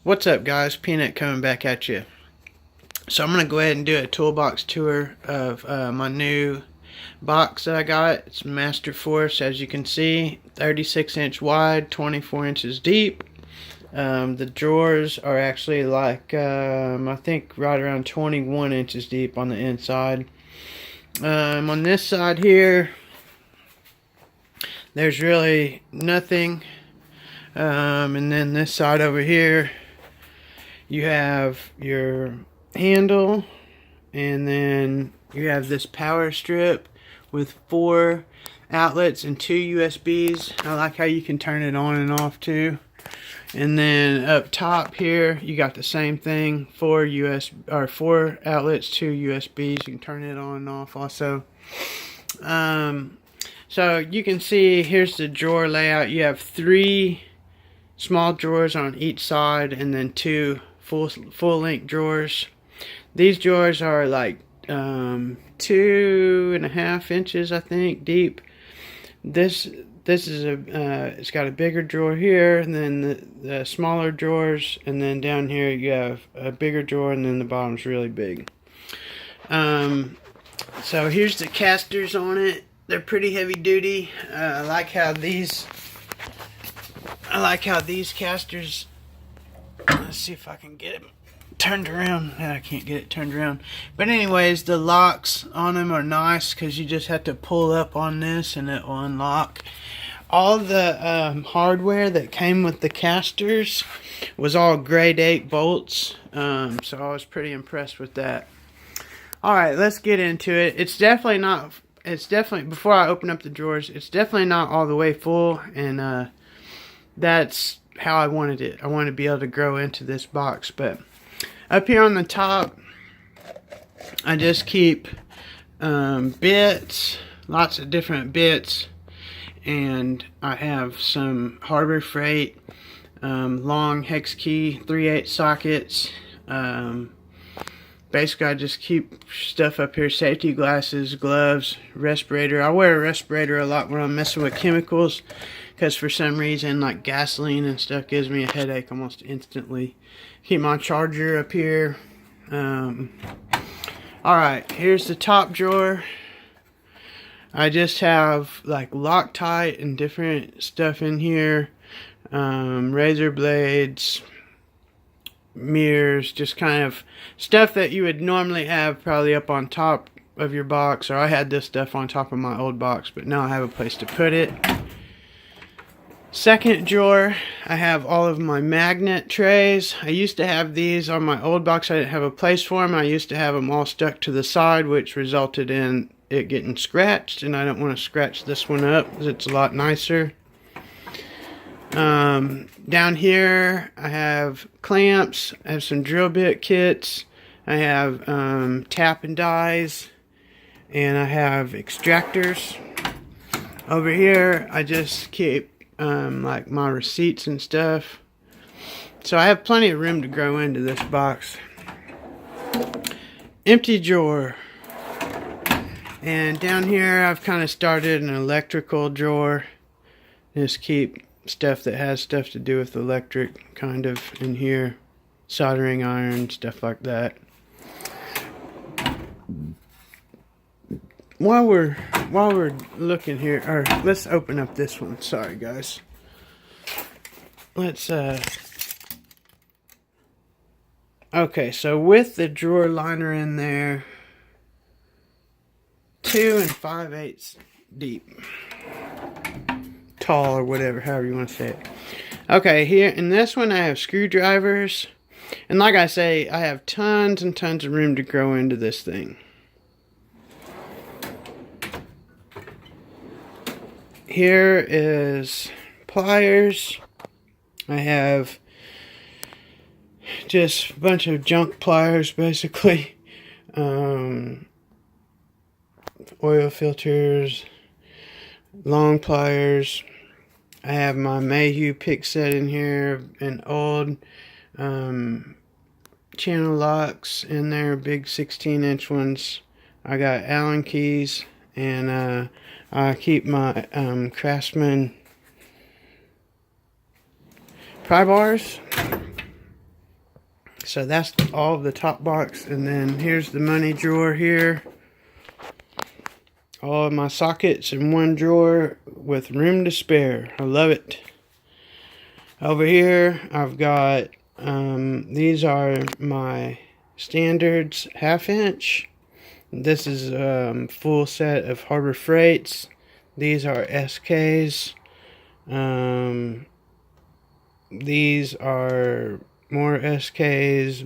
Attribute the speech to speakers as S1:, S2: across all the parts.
S1: What's up, guys? Peanut coming back at you. So I'm going to go ahead and do a toolbox tour of my new box that I got. It's Masterforce, as you can see, 36 inch wide, 24 inches deep. The drawers are actually like, I think right around 21 inches deep on the inside. On this side here, there's really nothing. And then this side over here, you have your handle, and then you have this power strip with 4 outlets and 2 USBs. I like how you can turn it on and off too. And then up top here, you got the same thing, 4 outlets, 2 USBs. You can turn it on and off also. So you can see here's the drawer layout. You have 3 small drawers on each side, and then 2 full length drawers. These drawers are like 2.5 inches, I think, deep. This is it's got a bigger drawer here, and then the smaller drawers, and then down here you have a bigger drawer, and then the bottom's really big. So here's the casters on it. They're pretty heavy duty. I like how these casters. Let's see if I can get it turned around. I can't get it turned around. But anyways, the locks on them are nice because you just have to pull up on this and it will unlock. All the hardware that came with the casters was all grade 8 bolts. So I was pretty impressed with that. Alright, let's get into it. It's definitely, before I open up the drawers, it's definitely not all the way full, and that's how I wanted it. I wanted to be able to grow into this box. But up here on the top, I just keep bits, lots of different bits, and I have some Harbor Freight long hex key 3/8 sockets. Basically, I just keep stuff up here: safety glasses, gloves, respirator. I wear a respirator a lot when I'm messing with chemicals, because for some reason, like gasoline and stuff gives me a headache almost instantly. Keep my charger up here. Alright, here's the top drawer. I just have like Loctite and different stuff in here. Razor blades, mirrors, just kind of stuff that you would normally have probably up on top of your box. Or I had this stuff on top of my old box, but now I have a place to put it. Second drawer, I have all of my magnet trays. I used to have these on my old box. I didn't have a place for them. I used to have them all stuck to the side, which resulted in it getting scratched, and I don't want to scratch this one up because it's a lot nicer. Down here, I have clamps. I have some drill bit kits. I have tap and dies, and I have extractors. Over here, I just keep like my receipts and stuff. So I have plenty of room to grow into this box. Empty drawer. And down here I've kind of started an electrical drawer. Just keep stuff that has stuff to do with electric kind of in here. Soldering iron, stuff like that. While we're looking here, or let's open up this one. Sorry guys. Let's okay, so with the drawer liner in there, 2 5/8 deep, tall, or whatever, however you want to say it. Okay, here in this one I have screwdrivers, and like I say, I have tons and tons of room to grow into this thing. Here is pliers. I have just a bunch of junk pliers, basically. Oil filters, long pliers. I have my Mayhew pick set in here, and old channel locks in there, big 16-inch ones. I got Allen keys, and I keep my Craftsman pry bars. So that's all of the top box. And then here's the money drawer here. All of my sockets in one drawer with room to spare. I love it. Over here, I've got, these are my standards 1/2 inch. This is full set of Harbor Freights. These are SKs. These are more SKs,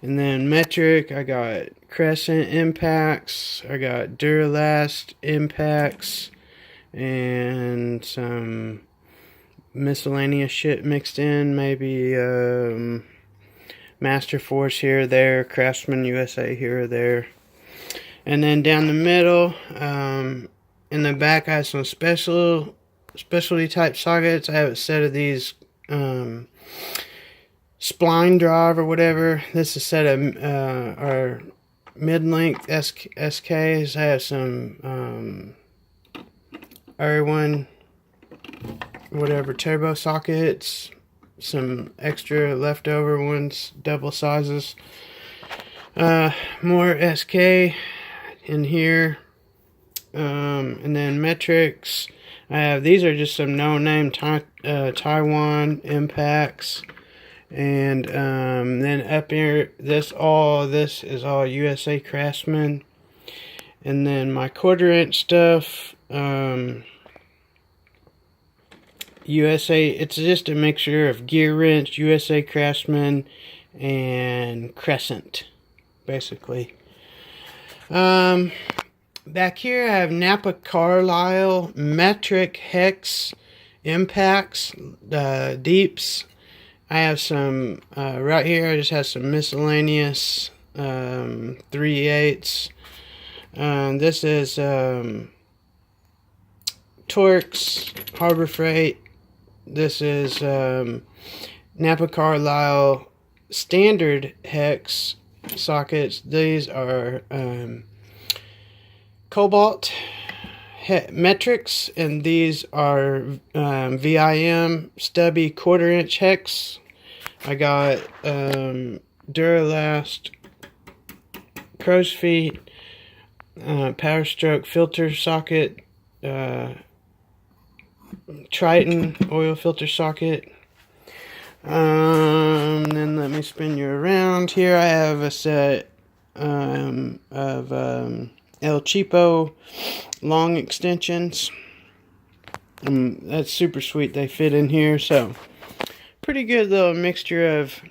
S1: and then metric. I got Crescent impacts. I got Duralast impacts, and some miscellaneous shit mixed in. Maybe Masterforce here or there, Craftsman USA here or there. And then down the middle, in the back, I have some specialty type sockets. I have a set of these spline drive or whatever. This is a set of our mid-length SKs. I have some Irwin whatever turbo sockets, some extra leftover ones, double sizes, more SK in here, and then metrics. I have, these are just some no-name Taiwan impacts, and then up here, this is all USA Craftsman, and then my 1/4 inch stuff, USA, it's just a mixture of Gear Wrench, USA Craftsman, and Crescent, basically. Back here I have Napa Carlisle metric hex impacts, deeps. I have some, right here I just have some miscellaneous 3/8. This is Torx, Harbor Freight. This is Napa Carlisle standard hex sockets. These are Cobalt metrics, and these are VIM stubby 1/4 inch hex. I got Duralast crow's feet, power stroke filter socket, Triton oil filter socket. Then let me spin you around. Here I have a set of El Cheapo long extensions. That's super sweet. They fit in here, so pretty good little mixture of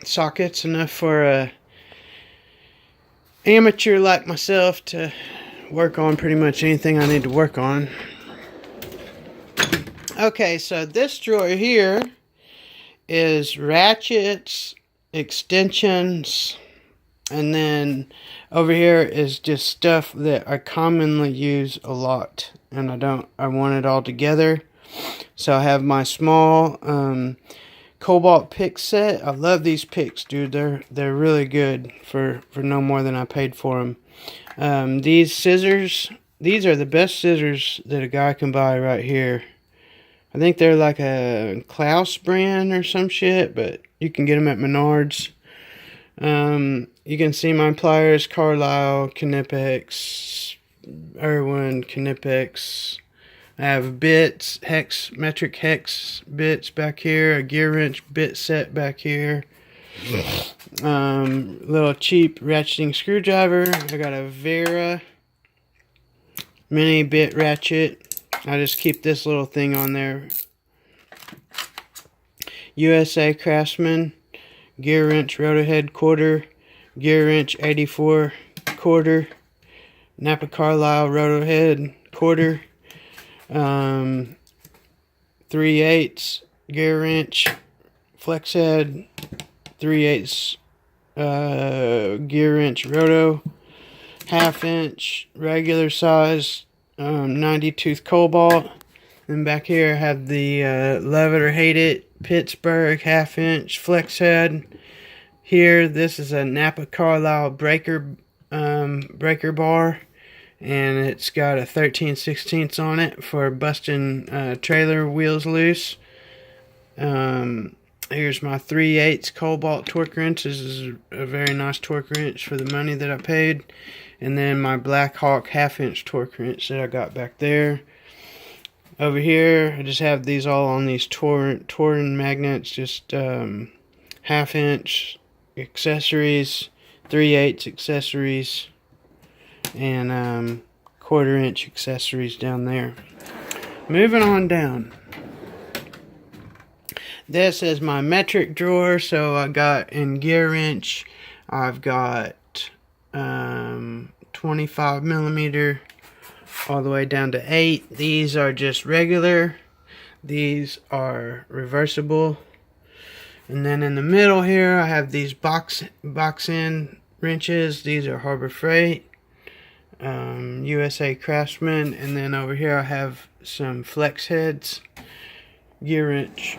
S1: sockets, enough for a amateur like myself to work on pretty much anything I need to work on. Okay, so this drawer here is ratchets, extensions, and then over here is just stuff that I commonly use a lot, and I want it all together. So I have my small Cobalt pick set. I love these picks, dude. They're really good for no more than I paid for them. These scissors, these are the best scissors that a guy can buy right here. I think they're like a Klaus brand or some shit, but you can get them at Menards. You can see my pliers, Carlisle, Knipex, Irwin, Knipex. I have bits, metric hex bits back here, a gear wrench bit set back here. Little cheap ratcheting screwdriver. I got a Vera mini bit ratchet. I just keep this little thing on there. USA Craftsman, gear wrench rotorhead 1/4, gear wrench 84 1/4, Napa Carlisle rotorhead 1/4, 3/8 gear wrench, flex head, 3/8 gear wrench roto, 1/2 inch regular size 90 tooth Cobalt. And back here I have the love it or hate it Pittsburgh 1/2 inch flex head. Here, this is a Napa Carlisle breaker bar, and it's got a 13/16 on it for busting trailer wheels loose. Here's my 3/8 Cobalt torque wrench. This is a very nice torque wrench for the money that I paid. And then my Black Hawk 1/2" torque wrench that I got back there. Over here, I just have these all on these Torn magnets, just 1/2" accessories, 3/8 accessories, and 1/4" accessories down there. Moving on down. This is my metric drawer. So I got in gear wrench, I've got 25mm all the way down to 8. These are just regular. These are reversible. And then in the middle here, I have these box in wrenches. These are Harbor Freight, USA Craftsman. And then over here I have some flex heads, gear wrench.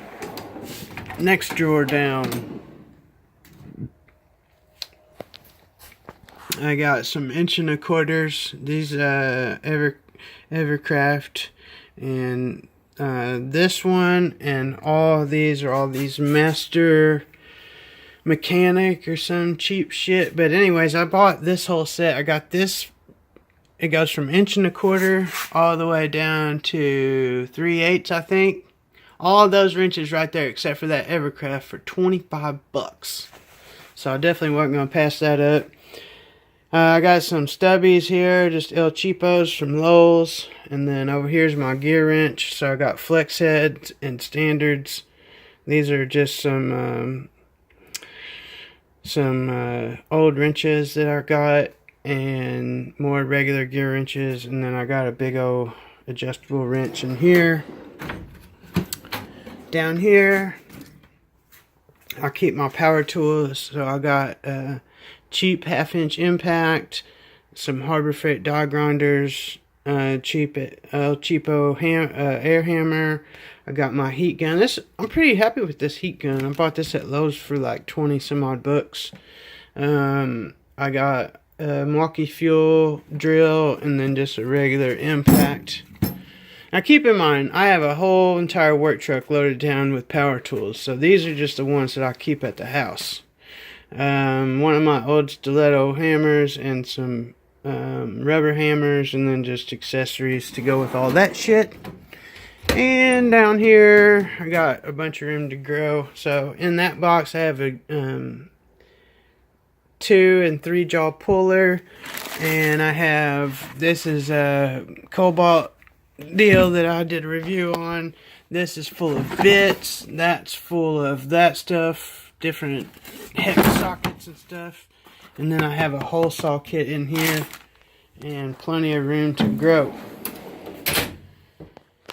S1: Next drawer down, I got some 1.25". These Evercraft, and this one, and all these are all these Master Mechanic or some cheap shit. But anyways, I bought this whole set. I got this. It goes from 1.25" all the way down to 3/8, I think. All those wrenches right there, except for that Evercraft, for $25. So I definitely wasn't going to pass that up. I got some stubbies here, just El Cheapos from Lowe's. And then over here's my gear wrench. So I got flex heads and standards. These are just some old wrenches that I got, and more regular gear wrenches. And then I got a big old adjustable wrench in here. Down here, I keep my power tools. So I got cheap 1/2" impact, some Harbor Freight die grinders, cheap El Cheapo air hammer. I got my heat gun. I'm pretty happy with this heat gun. I bought this at Lowe's for like 20 some odd bucks. I got a Milwaukee Fuel drill, and then just a regular impact. Now keep in mind, I have a whole entire work truck loaded down with power tools. So these are just the ones that I keep at the house. One of my old stiletto hammers, and some rubber hammers, and then just accessories to go with all that shit. And down here, I got a bunch of room to grow. So in that box, I have a 2 and 3 jaw puller, and I have, this is a Cobalt deal that I did a review on. This is full of bits. That's full of that stuff, different hex sockets and stuff. And then I have a hole saw kit in here, and plenty of room to grow.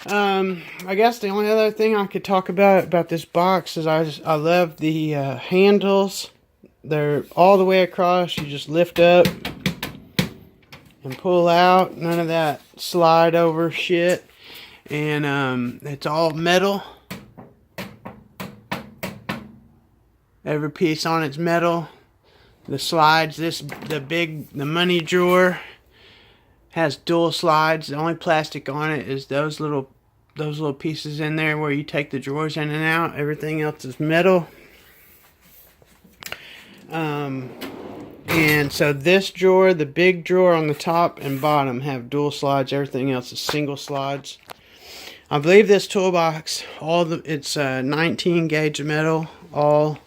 S1: I guess the only other thing I could talk about this box is I love the handles. They're all the way across. You just lift up and pull out. None of that slide over shit. And it's all metal. Every piece on it's metal. The slides, the money drawer has dual slides. The only plastic on it is those little pieces in there where you take the drawers in and out. Everything else is metal. And so this drawer, the big drawer on the top and bottom, have dual slides. Everything else is single slides. I believe this toolbox, it's 19 gauge metal, all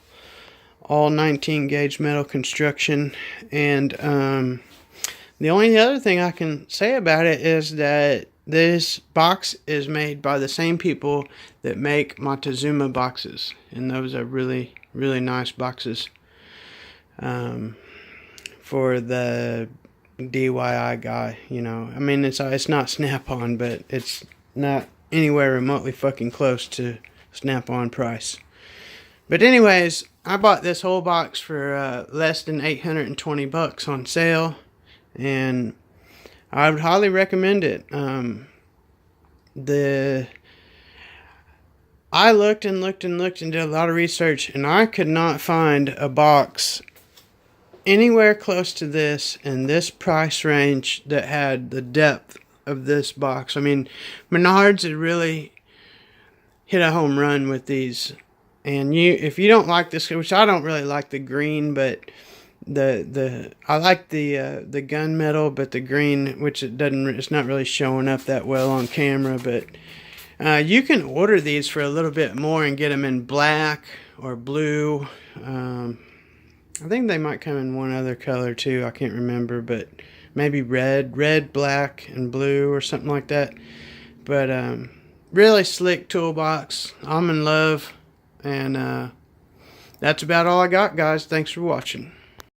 S1: 19 gauge metal construction. And the only other thing I can say about it is that this box is made by the same people that make Montezuma boxes, and those are really, really nice boxes. For the DIY guy, you know. I mean, it's not Snap-on, but it's not anywhere remotely fucking close to Snap-on price. But anyways, I bought this whole box for less than $820 on sale, and I would highly recommend it. I looked and did a lot of research, and I could not find a box anywhere close to this in this price range that had the depth of this box. I mean, Menards had really hit a home run with these, And if you don't like this, which I don't really like the green, but I like the gunmetal, but the green, which it's not really showing up that well on camera, but you can order these for a little bit more and get them in black or blue. I think they might come in one other color too. I can't remember, but maybe red, black, and blue or something like that. But really slick toolbox. I'm in love. And that's about all I got, guys. Thanks for watching.